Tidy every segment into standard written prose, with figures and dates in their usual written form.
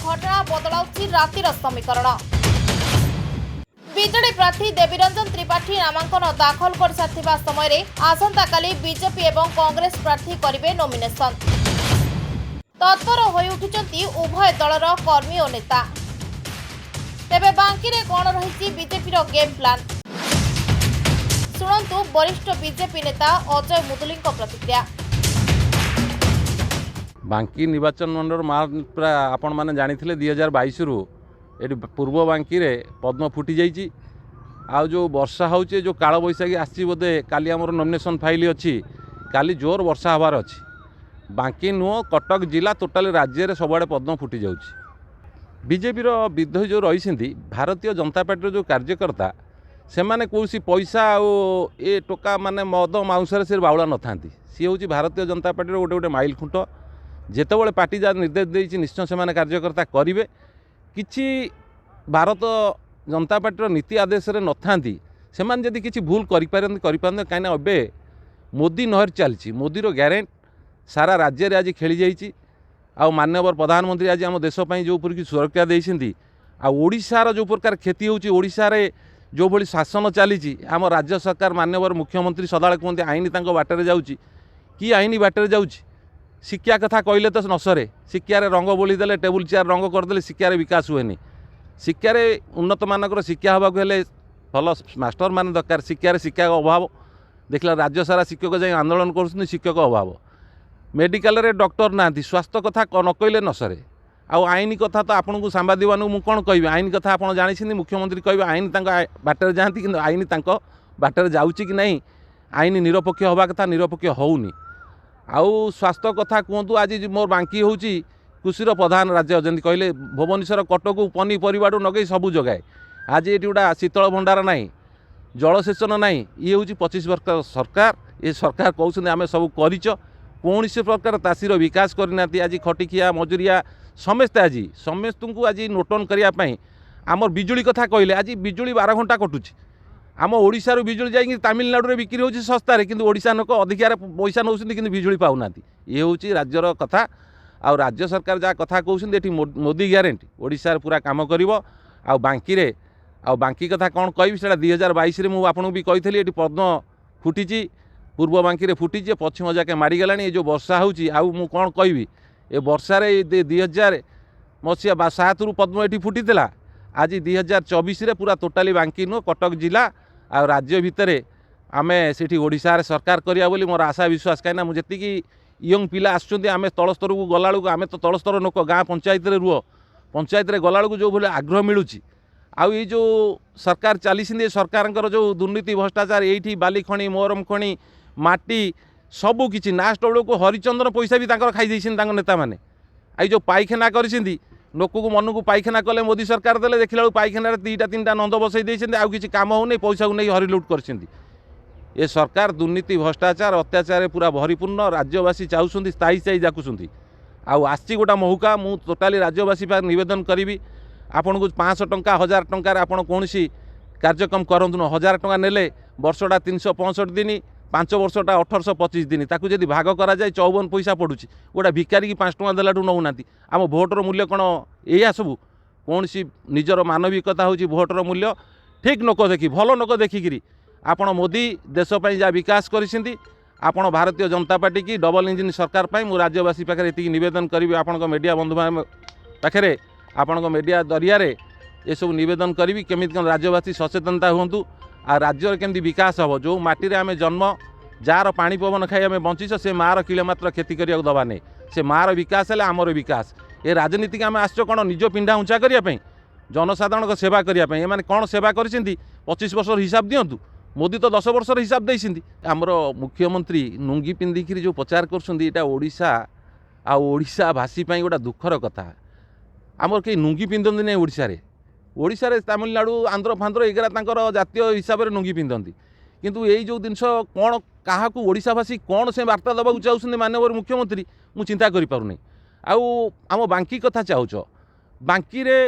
घटना बदलाउछि रातिर समीकरण। बीजेडी प्रार्थी देवीरंजन त्रिपाठी नामांकन दाखल कर साथिबा समय आसंता काली बीजेपी एवं कांग्रेस प्रार्थी करिवे नोमिनेशन। तत्पर होई उठिचंती उभय दलर कर्मी और नेता। तेबे बांकी रे कोन रहिछि बीजेपी रो गेम प्लान शुणु वरिष्ठ बीजेपी नेता अजय मुदुली प्रतिक्रिया। बांकी निर्वाचन मंडल मात्रा आपण मैंने जानी 2022 रु ये पूर्व बांकी रे पद्म फुटी जाइए। आ जो वर्षा होचे जो काल बैशाखी आसी बोधे काली आमर नॉमिनेशन फाइल अच्छी काली जोर वर्षा हबार अच्छी। बांकी नुह कटक जिला टोटाल राज्य में सबुआड़े पद्म फुटी जाऊँगी। बीजेपी विरोधी जो रही भारतीय जनता पार्टी जो कार्यकर्ता से माने कौसी पैसा ए टोका माने मद माउंसरे से बाउला न था सी हूँ भारतीय जनता पार्टी गोटे गोटे माइल खुंट जितेबाला पार्टी जहाँ निर्देश देती निश्चय से कार्यकर्ता करेंगे। किछि भारत जनता पार्टी नीति आदेश न था से किसी भूल करें कहीं ए मोदी नहर चलती मोदी ग्यारेंट सारा राज्य में आज खेली जाइए। आ माननीय प्रधानमंत्री आज आम देशपाई जो की सुरक्षा देती आशार जो प्रकार क्षति होशारे जो भली शासन चली आम राज्य सरकार माननीय मुख्यमंत्री सदा कहते आईन बाटर जाऊँगी कि आईन बाटर जाऊँगी। शिक्षा कथा कहले तो नसरे शिक्षार रंग बोलीदे टेबुल चेयर रंग करदे शिक्षार विकास हुए। शिक्षार उन्नत मानक शिक्षा हाँक भल मास्टर मान दरकार। शिक्षार शिक्षा अभाव देखला राज्य सारा शिक्षक जाए आंदोलन कर शिक्षक अभाव। मेडिकल रे डॉक्टर ना स्वास्थ्य कथा न कहले नसरे। आउ आईन कथा तो आपन को सांबादिक मानू मु कौन कह आईन कथा आप जानी मुख्यमंत्री कह आईन बाटर जाती कि आईन बाटर जाऊँगी कि नहीं आईन निरपेक्ष हवा कथा निरपेक्ष होनी। आउ स्वास्थ्य कथा कहतु आज मोर बांकी हूँ कृषि प्रधान राज्य जमी कहले भुवनेश्वर कटक पनीपरिया नगे सबू जगाए आज ये गोटा शीतल भंडार ना जलसेचन ना ये हूँ 25 वर्ष सरकार ये सरकार कहते आम सब कर कौन से प्रकार चाषीर विकास करना आज खटिकिया मजुरिया समस्ते आज समस्त को आज नोटन करने आमर बिजुली कथा कहले आज बिजुली 12 घंटा कटुची। आम ओडिशारू बिजुली जाइए तमिलनाडु बिक्री होची सस्तार किंतु ओडिशा लोक अधिकार पैसा नौ कि बिजुली पाऊना ये हूँ राज्यर कथा। आ राज्य सरकार जहाँ कथा कहते मोदी ग्यारेंटी ओडिशा पूरा काम करिवो। आ बांकी रे आ बांकी कथा कौन कह 2022 में मुझे भी कही ये पद्म फुटी पूर्व बांकी रे फुटी पश्चिम जाके मारिगला। ये जो वर्षा होची आउ मु कौन कहबी ए वर्षार 2000 मसीहा 7 रु पद्म ये फुटी आज 2024 रे पूरा टोटाली बांकी नु कटक जिला आ राज्य भितर आम से ओडिशा सरकार करिया बोली मोर आशा विश्वास। कहीं मुझे यंग पिला आम तल स्तर को गला आम तो तल स्तर लोक गाँ पंचायत रुह पंचायत गला जो भाई आग्रह मिलूँ आउ ये जो सरकार चली सरकार जो दुर्नीति भ्रष्टाचार ये बाली खणी मोरम खणी माटी सबुकिछि लास्ट बेलू को हरिचंद्र पैसा भी खाई नेता मैंने आई जो पाइखाना कर लोक को मन को पाइखाना कले मोदी सरकार देले देखला पाइखाना 2-3टा नंद बसई देइछन्ते आउ किछि काम होने पैसा को नहीं हरिलुट कर। ये सरकार दुर्नीति भ्रष्टाचार अत्याचार पूरा भरीपूर्ण राज्यवासी चाहूँ स्थायी स्थायी जाकुंट आउ आसी गोटा मौका मु टोटाली राज्यवासी निवेदन करी आपन को 500 टंका 1000 टंकार आपन कौन कार्यक्रम करूँ 1000 टंका नेले वर्षटा 365 दिन 5 वर्षटा 1825 दिन ताकू जदि भाग करा जाए 54 पैसा पड़ुची गोटा भिकारी की 5 टंका देलाठू नौना आम भोटर मूल्य कौन या सब कौन सी निजर मानविकता हूँ भोटर मूल्य ठीक नोक देखी भल नोक देखिकी आपण मोदी देशपाई जहाँ विकास करिसेंती आपण भारतीय जनता पार्टी की डबल इंजिन सरकार पाई मु राज्यवासी पाखे ये निवेदन करी आपण मीडिया बंधु पाखे आपण मीडिया जरिया ये सब निवेदन करी केमी राज्यवासी सचेतनता हूँ आ राज्य केमती विकास हम जो माटी आम जन्म जार पानी पवन खाई आम बंचिस से मार किले मात्र खेती करने दबा नहीं से मार विकास है आमर विकास। ये राजनीति आम आस कौन निज पिंडा उंचा करने जनसाधारण सेवा करने एम कौन सेवा कर 25 वर्ष हिसाब दिंतु मोदी तो 10 वर्ष हिसाब देती आमर मुख्यमंत्री नुंगी पिंधिक जो प्रचार करशा आशा भाषी गोटा दुखर कथा आमर कहीं नुंगी पिंधती नहीं ओडिशा तमिलनाडु आंध्र फांध्र एगरा जातीय हिसाब से नुंगी पिंधती किंतु यही जो जिनस कौन क्या ओडिशावासी कौन से वार्ता देवा चाहते माननीय मुख्यमंत्री मु चिंता करें। आम बांकी कथा चाहूच बांकी रे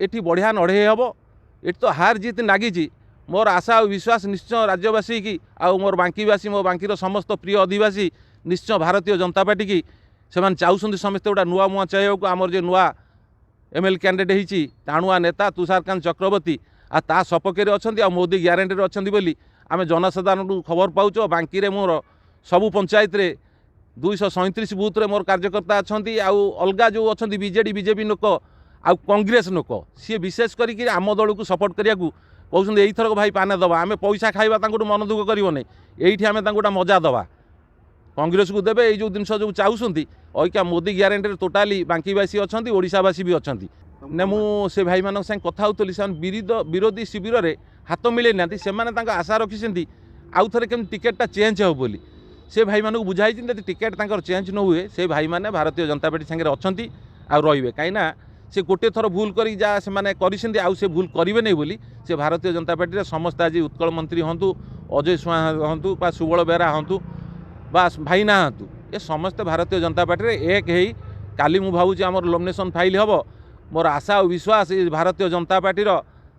एठी बढ़िया नढ़े हम ये तो हार जीत लगी मोर आशा और विश्वास निश्चय राज्यवासी की मोर बांकीवासी मो बांकीर समस्त प्रिय अधिवासी निश्चय भारतीय जनता पार्टी की से चाहते समस्ते गोटा नुआ मुआ चाहिए आमर जो नुआ एमएल कैंडिडेट होती टाणुआ नेता तुषारकांत चक्रवर्ती आ ता सपक्षे अच्छा मोदी ग्यारंटी अच्छा बोली आम जनसाधारण खबर पाऊँ बांकी रे मोर सबू पंचायत रे 237 बूथ रे मोर कार्यकर्ता अच्छा अलगा जो अच्छा बीजेडी बीजेपी लोक आ कांग्रेस लोक सी विशेष करके आम दल को सपोर्ट करने को कहते यही थरक भाई पाने दबा आम पैसा खाइबा मन दुख करनी ये आम गोटे मजा दबा कांग्रेस को देवे जो जिन जो चाहती अइका मोदी ग्यारंटी टोटाली बांकीवासी अच्छा ओडावासी भी अच्छा ने मुझे भाई मान संग कथा होली से विरोधी शिविर में हाथ मिले ना से आशा रखी आउ थे केम टिकेटा चेंज हो बोली से भाई मानक बुझाई टिकेट चेंज न हुए से भाई मैंने भारतीय जनता पार्टी सागर अच्छा रे कहीं से गोटे थर भूल कर से भूल करेंगे नहीं बोली से भारतीय जनता पार्टी समस्त आज उत्कल मंत्री हूँ अजय सुहा हूँ बा सुबल बेहरा हूँ बा भाईना हूँ ये समस्त भारतीय जनता पार्टी एक है काली मु भावुँ आम नॉमिनेशन फाइल हम मोर आशा और विश्वास ये भारतीय जनता पार्टीर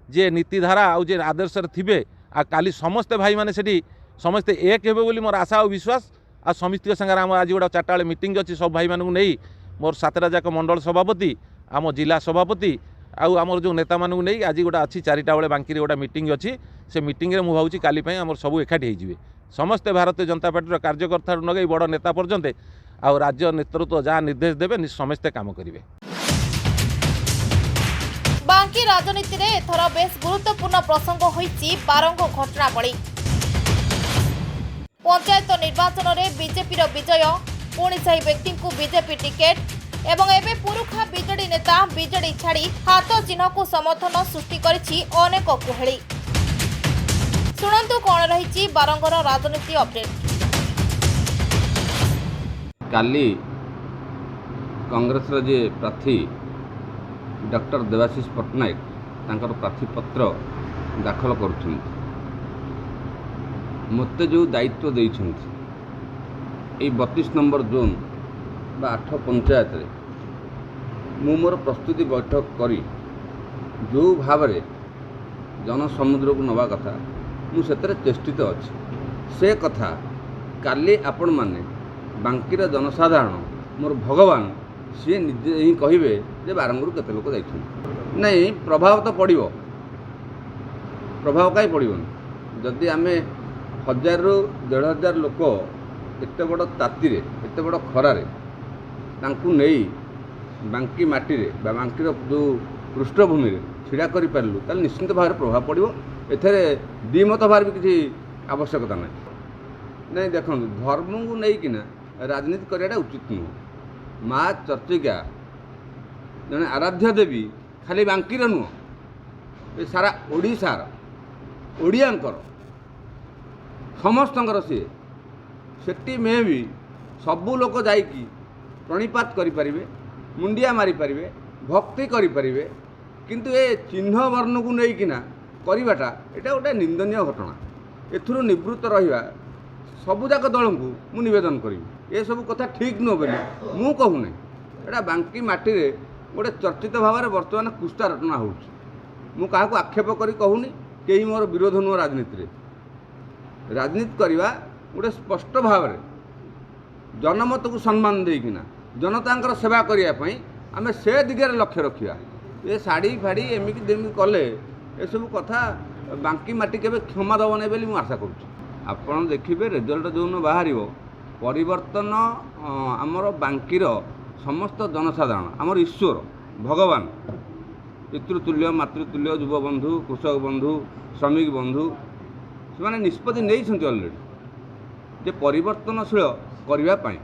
जे नीतिधारा आउ जे आदर्श थे आ काली समस्ते भाई मैंने से समस्ते एक हे बोली मोर आशा और विश्वास आ समिति संगे आम आज गोटे 4टा बेले मीटिंग अच्छी सब भाई मानू नहीं मोर 7टा जाक मंडल सभापति आम जिला सभापति आमर जो नेता मानू नहीं आज गोटे अच्छी 4टा बेले बांकी गोटे मीटिंग अच्छी से मीटिंग रे मु भावुँ काली आम सब एकाठी होइजिवे समस्ते भारतीय जनता पार्टी कार्यकर्ता नगे बड़ नेता पर्यंत आ राज्य नेतृत्व जहाँ निर्देश देवे समस्ते काम करेंगे। बांकी राजनीति रे एथर बेस गुरुत्वपूर्ण प्रसंग होइछि बारंग घटनावली पंचायत निर्वाचन रे बीजेपी विजय पुणी सही व्यक्ति को बीजेपी टिकेट एवं एबे पुरुखा बीजेडी नेता बीजेडी छाड़ी हाथ चिन्ह को समर्थन सृष्टि करिछि अनेक कुहेली सुनंतु कौन रही बारंगर राजनीति अपडेट। काली कांग्रेस जे प्रार्थी डॉक्टर देवाशीष पट्टनायक तांकर प्रार्थीपत्र दाखल कर मते जो दायित्व देइछन्ति 32 नंबर जोन बा 8 पंचायत रे मु मोर प्रस्तुति बैठक करी जो भाव रे जनसमुद्र को नवा कथा मु सेतरे चेष्टित अच्छी से कथा काली आपण माने बांकीर जनसाधारण मोर भगवान सी निजे ही कहे जे बारंगरू केते लोक जाइछन नहीं प्रभाव तो पड़ो प्रभाव कहीं पड़ोनी जदि आम 1000 ରୁ 1500 लोक एत बड़ ताती एत बड़ खरारे तांकु नहीं बांकी माटी रे बा बांकीर जो पृष्ठभूमि छिड़ा कर पारू ताल निश्चित भाव प्रभाव पड़ो एथरे द्विमत भार भी किसी आवश्यकता ना नहीं देखो धर्म को लेकिन राजनीति कराटा उचित नुह माँ चर्चिका जड़े आराध्य देवी खाली बांकीर नुह सारा ओडिशार ओडियांकर समस्तंकर सी सेठी में भी सबू लोक जाइकी प्रणिपात करें मुंडिया मारी पारे भक्ति करें किंतु ए चिन्ह वर्ण को लेकिन करवाटा यहाँ गोटे निंदनीय घटना एथुरु निवृत्त रहा सबुजाक दल को मु निवेदन करी ये सब कथा ठीक नुह बोली मु कहूनी एटा बांकी माटी रे गोटे चर्चित भाव में बर्तमान कुष्ठा रटना हो क्या आक्षेप करी कहूनी कहीं मोर विरोध नुह राजनीति राजनीति करवा गोटे स्पष्ट भाव में जनमत को सम्मान देकिना जनता सेवा करने आम से दिगरे लक्ष्य रखा ये शाढ़ी फाड़ी एमती देमी कले ये सब कथा बांकी माटी केबे क्षमा दब नहीं बोली आशा करुँ आपण देखिए रिजल्ट जो बाहर परिवर्तन आमर बांकीर समस्त जनसाधारण आमर ईश्वर भगवान पितृतुल्य मातृतुल्य युव बंधु कृषक बंधु श्रमिक बंधु से निष्पत्ति नहीं अलरेडी जे परिवर्तनशील करने